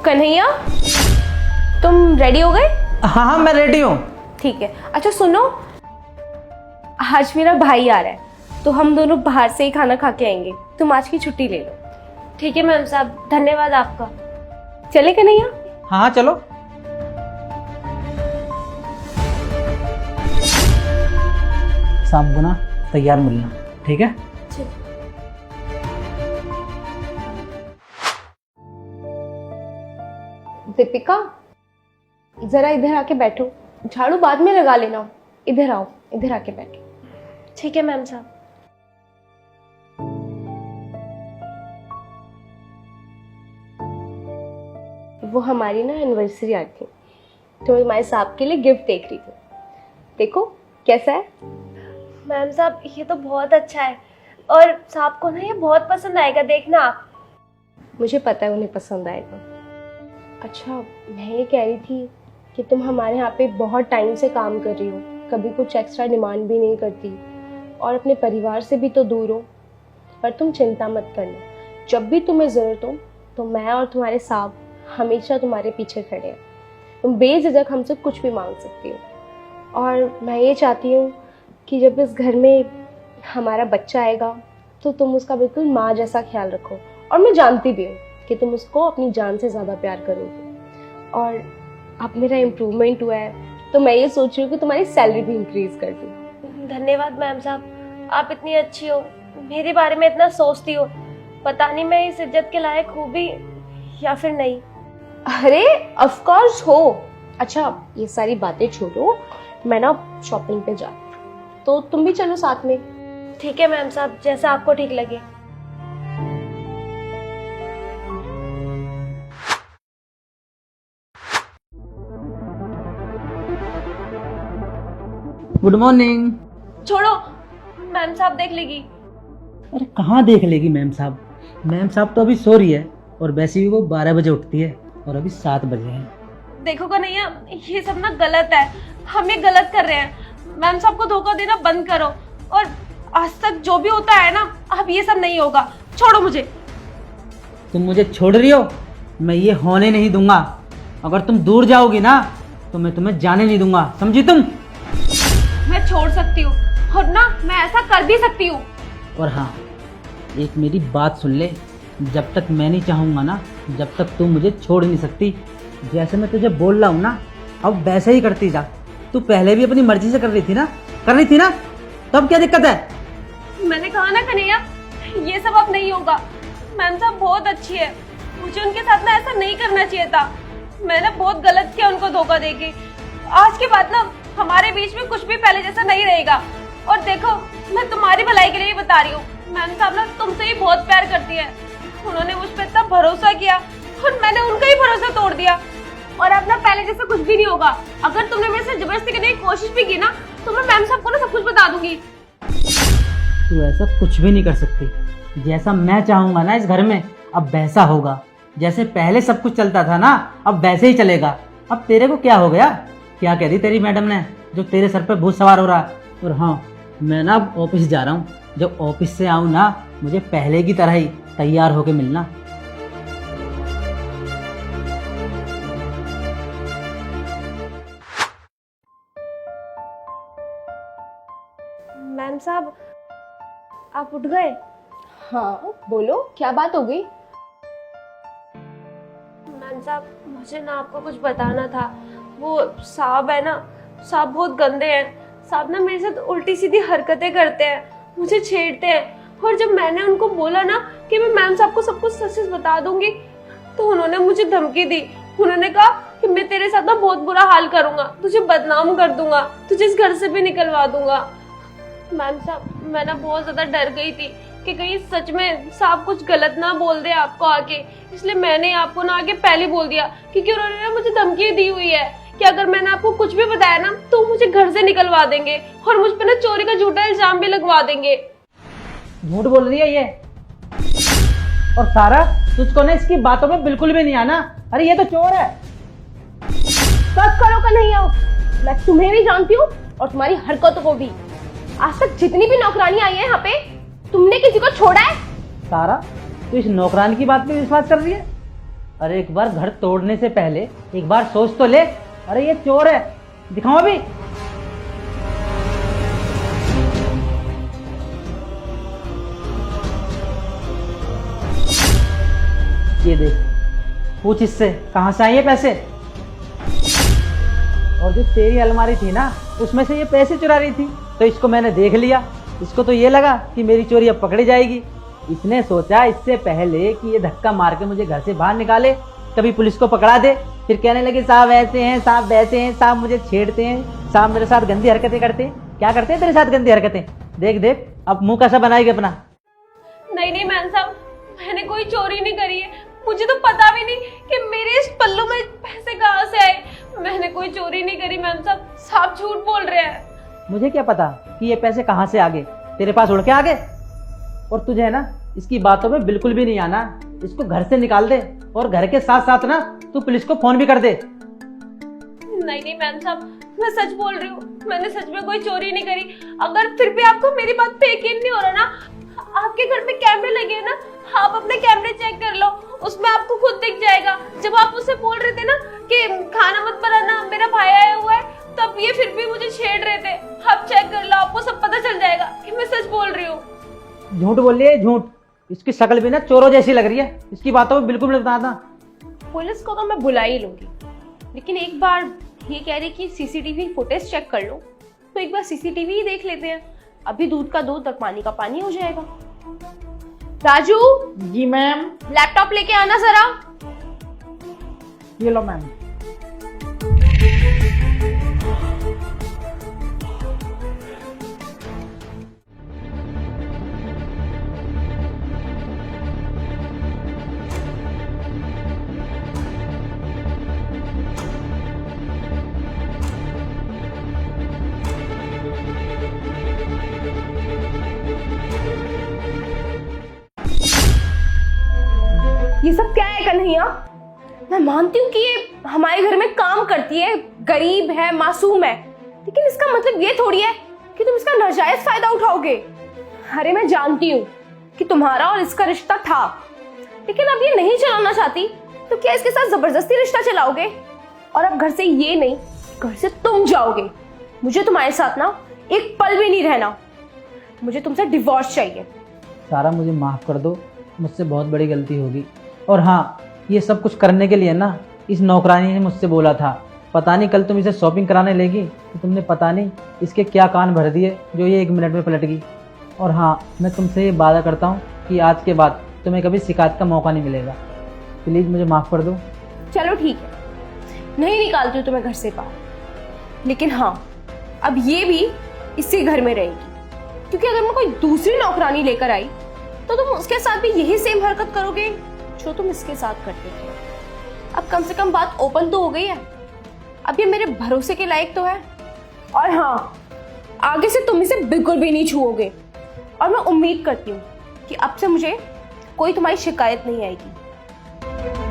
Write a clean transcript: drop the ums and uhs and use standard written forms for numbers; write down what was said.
कन्हैया, तुम रेडी हो गए? हाँ हाँ मैं रेडी हूँ। ठीक है। अच्छा सुनो, आज मेरा भाई आ रहा है तो हम दोनों बाहर से ही खाना खा के आएंगे। तुम आज की छुट्टी ले लो। ठीक है मैम साहब, धन्यवाद आपका। चले कन्हैया? हाँ हाँ चलो। शाम को ना तैयार मिलना, ठीक है? दीपिका, जरा इधर आके बैठो। झाड़ू बाद में लगा लेना। इधर आओ, इधर आके बैठो। ठीक है मैम साहब। वो हमारी ना एनिवर्सरी आई थी तो मैं तुम्हारे साहब के लिए गिफ्ट देख रही थी। देखो कैसा है। मैम साहब ये तो बहुत अच्छा है और साहब को ना ये बहुत पसंद आएगा, देखना आप। मुझे पता है उन्हें पसंद आएगा। अच्छा, मैं ये कह रही थी कि तुम हमारे यहाँ पे बहुत टाइम से काम कर रही हो, कभी कुछ एक्स्ट्रा डिमांड भी नहीं करती और अपने परिवार से भी तो दूर हो। पर तुम चिंता मत करना, जब भी तुम्हें ज़रूरत हो तो मैं और तुम्हारे साहब हमेशा तुम्हारे पीछे खड़े हैं। तुम बेझिझक हमसे कुछ भी मांग सकती हो। और मैं ये चाहती हूँ कि जब इस घर में हमारा बच्चा आएगा तो तुम उसका बिल्कुल माँ जैसा ख्याल रखो। और मैं जानती भी हूँ कि तुम उसको अपनी जान से ज़्यादा प्यार करोगे। और अब मेरा इम्प्रूवमेंट हुआ है तो मैं ये सोच रही हूँ कि तुम्हारी सैलरी भी इंक्रीज कर दूँ। धन्यवाद मैम साहब, आप इतनी अच्छी हो, मेरे बारे में इतना सोचती हो। पता नहीं मैं इस इज्जत के लायक हूँ भी या फिर नहीं। अरे ऑफ कोर्स हो। अच्छा ये सारी बातें छोड़ो, मैं ना शॉपिंग पे जा रही हूँ तो तुम भी चलो साथ में। ठीक है मैम साहब, जैसा आपको ठीक लगे। Good morning. छोड़ो, मैम साहब देख लेगी। अरे कहाँ देख लेगी मैम साहब? मैम साहब तो अभी सो रही है और वैसे भी वो 12 बजे उठती है और अभी 7 बजे हैं। देखो कन्हैया, ये सब ना गलत है, हम ये गलत कर रहे हैं। मैम साहब को धोखा देना बंद करो और आज तक जो भी होता है ना, अब ये सब नहीं होगा। छोड़ो मुझे। तुम मुझे छोड़ रही हो? मैं ये होने नहीं दूंगा। अगर तुम दूर जाओगी ना तो मैं तुम्हें जाने नहीं दूंगा, समझी तुम? मैं छोड़ सकती हूँ और ना मैं ऐसा कर भी सकती हूँ। और हाँ, एक मेरी बात सुन ले, जब तक मैं नहीं चाहूँगा ना, जब तक तू मुझे छोड़ नहीं सकती। जैसे मैं तुझे बोल रहा हूँ ना, अब वैसे ही करती जा। तू पहले भी अपनी मर्जी से कर रही थी ना, तब क्या दिक्कत है? मैंने कहा ना कन्हैया, ये सब अब नहीं होगा। मैम साहब बहुत अच्छी है, मुझे उनके साथ ना ऐसा नहीं करना चाहिए था। मैंने बहुत गलत किया उनको धोखा देके। आज के बाद ना हमारे बीच में कुछ भी पहले जैसा नहीं रहेगा। और देखो, मैं तुम्हारी भलाई के लिए बता रही हूँ, मैम साहब ना तुमसे ही बहुत प्यार करती है। उन्होंने मुझ पर इतना भरोसा किया और मैंने उनका ही भरोसा तोड़ दिया। और अब ना पहले जैसा कुछ भी नहीं होगा। अगर तुमने मेरे से जबरदस्ती करने की कोशिश भी की ना तो मैं मैम साहब को ना सब कुछ बता दूंगी। तू ऐसा कुछ भी नहीं कर सकती। जैसा मैं चाहूंगा ना इस घर में, अब वैसा होगा। जैसे पहले सब कुछ चलता था ना, अब वैसे ही चलेगा। अब तेरे को क्या हो गया? क्या कह दी तेरी मैडम ने जो तेरे सर पे भूत सवार हो रहा? और हाँ, मैं ना अब ऑफिस जा रहा हूँ। जब ऑफिस से आऊँ ना, मुझे पहले की तरह ही तैयार होके मिलना। मैम साहब आप उठ गए? हाँ बोलो, क्या बात हो गई? मैम साहब मुझे ना आपको कुछ बताना था। वो साहब है ना, साहब बहुत गंदे हैं। साहब ना मेरे साथ उल्टी सीधी हरकतें करते हैं, मुझे छेड़ते हैं। और जब मैंने उनको बोला ना कि मैं मैम साहब को सब कुछ सच सच बता दूंगी तो उन्होंने मुझे धमकी दी। उन्होंने कहा कि मैं तेरे साथ ना बहुत बुरा हाल करूंगा, तुझे बदनाम कर दूंगा, तुझे इस घर से भी निकलवा दूंगा। मैम साहब मैं ना बहुत ज्यादा डर गई थी कि कहीं सच में साहब कुछ गलत ना बोल दे आपको आके, इसलिए मैंने आपको ना आगे पहले बोल दिया। क्योंकि उन्होंने मुझे धमकी दी हुई है कि अगर मैंने आपको कुछ भी बताया ना तो मुझे घर से निकलवा देंगे और मुझ पे ना चोरी का झूठा इल्जाम भी लगवा देंगे। झूठ बोल रही है ये। और सारा, तुझको ना इसकी बातों में बिल्कुल भी नहीं आना। अरे ये तो चोर है। बस करो कन्हैया, मैं तुम्हें भी जानती हूँ और तुम्हारी हरकतों को भी। आज तक जितनी भी नौकरानी आई है यहाँ पे, तुमने किसी को छोड़ा है? सारा, तू इस नौकरानी की बात पे विश्वास कर रही है? अरे एक बार घर तोड़ने से पहले एक बार सोच तो ले। अरे ये चोर है, दिखाओ अभी। ये देख, पूछ इससे कहाँ से आए ये पैसे। और जो तेरी अलमारी थी ना, उसमें से ये पैसे चुरा रही थी, तो इसको मैंने देख लिया। इसको तो ये लगा कि मेरी चोरी अब पकड़ी जाएगी। इसने सोचा इससे पहले कि ये धक्का मार के मुझे घर से बाहर निकाले, कभी पुलिस को पकड़ा दे, फिर कहने लगे साहब ऐसे हैं, साहब वैसे हैं, साहब मुझे छेड़ते हैं, साहब मेरे साथ गंदी हरकतें करते हैं। क्या करते हैं तेरे साथ गंदी हरकतें? देख देख अब मुंह कैसा बनाएगी अपना। नहीं मैम साहब, मैंने कोई चोरी नहीं करी है। मुझे तो पता भी नहीं कि मेरे इस पल्लू में पैसे कहाँ से आए। मैंने कोई चोरी नहीं करी मैम साहब, साहब झूठ बोल रहे हैं। मुझे क्या पता कि ये पैसे कहाँ से आ गए, तेरे पास उड़ के आ गए। और तुझे है ना इसकी बातों में बिल्कुल भी नहीं आना। इसको घर से निकाल दे और घर के साथ साथ ना तू पुलिस को फोन भी कर दे। नहीं मैम साहब, मैं सच बोल रही हूँ, मैंने सच में कोई चोरी नहीं करी। अगर फिर भी आपको मेरी बात पे यकीन नहीं हो रहा ना, आपके घर पे कैमरे लगे हैं ना, आप अपने कैमरे चेक कर लो, उसमें आपको खुद दिख जाएगा। जब आप उससे बोल रहे थे ना कि खाना मत बनाना, मेरा भाई आया हुआ है, तब ये फिर भी मुझे छेड़ रहे थे। आप चेक कर लो, आपको सब पता चल जाएगा कि मैं सच बोल रही हूँ। झूठ बोल रही है, झूठ। इसकी शक्ल भी ना चोरों जैसी लग रही है, इसकी बातों में बिल्कुल नहीं बताना। पुलिस को तो मैं बुला ही लूंगी, लेकिन एक बार ये कह रही कि सीसीटीवी फुटेज चेक कर लो, तो एक बार सीसीटीवी ही देख लेते हैं। अभी दूध का दूध और पानी का पानी हो जाएगा। राजू जी मैम। लैपटॉप लेके आना जरा। ये लो मैम। ये सब क्या है कन्हैया? मैं मानती हूँ कि ये हमारे घर में काम करती है, गरीब है, मासूम है, लेकिन इसका मतलब ये थोड़ी है कि तुम इसका नाजायज फायदा उठाओगे। अरे मैं जानती हूँ कि तुम्हारा और इसका रिश्ता था, लेकिन अब ये नहीं चलाना चाहती, तो क्या इसके साथ जबरदस्ती रिश्ता चलाओगे? और अब घर से ये नहीं, घर से तुम जाओगे। मुझे तुम्हारे साथ ना एक पल भी नहीं रहना। मुझे तुमसे डिवोर्स चाहिए। सारा मुझे माफ कर दो, मुझसे बहुत बड़ी गलती होगी। और हाँ, ये सब कुछ करने के लिए ना इस नौकरानी ने मुझसे बोला था, पता नहीं कल तुम इसे शॉपिंग कराने लेगी तो तुमने पता नहीं इसके क्या कान भर दिए जो ये 1 मिनट में पलट गई। और हाँ, मैं तुमसे ये वादा करता हूँ कि आज के बाद तुम्हें कभी शिकायत का मौका नहीं मिलेगा। प्लीज़ मुझे माफ़ कर दो। चलो ठीक है, नहीं निकालती हूँ तुम्हें घर से बाहर, लेकिन हाँ अब ये भी इसी घर में रहेगी, क्योंकि अगर मैं कोई दूसरी नौकरानी लेकर आई तो तुम उसके साथ भी यही सेम हरकत करोगे जो तुम इसके साथ करते थे। अब कम से कम बात ओपन तो हो गई है, अब ये मेरे भरोसे के लायक तो है। और हाँ, आगे से तुम इसे बिल्कुल भी नहीं छुओगे, और मैं उम्मीद करती हूँ कि अब से मुझे कोई तुम्हारी शिकायत नहीं आएगी।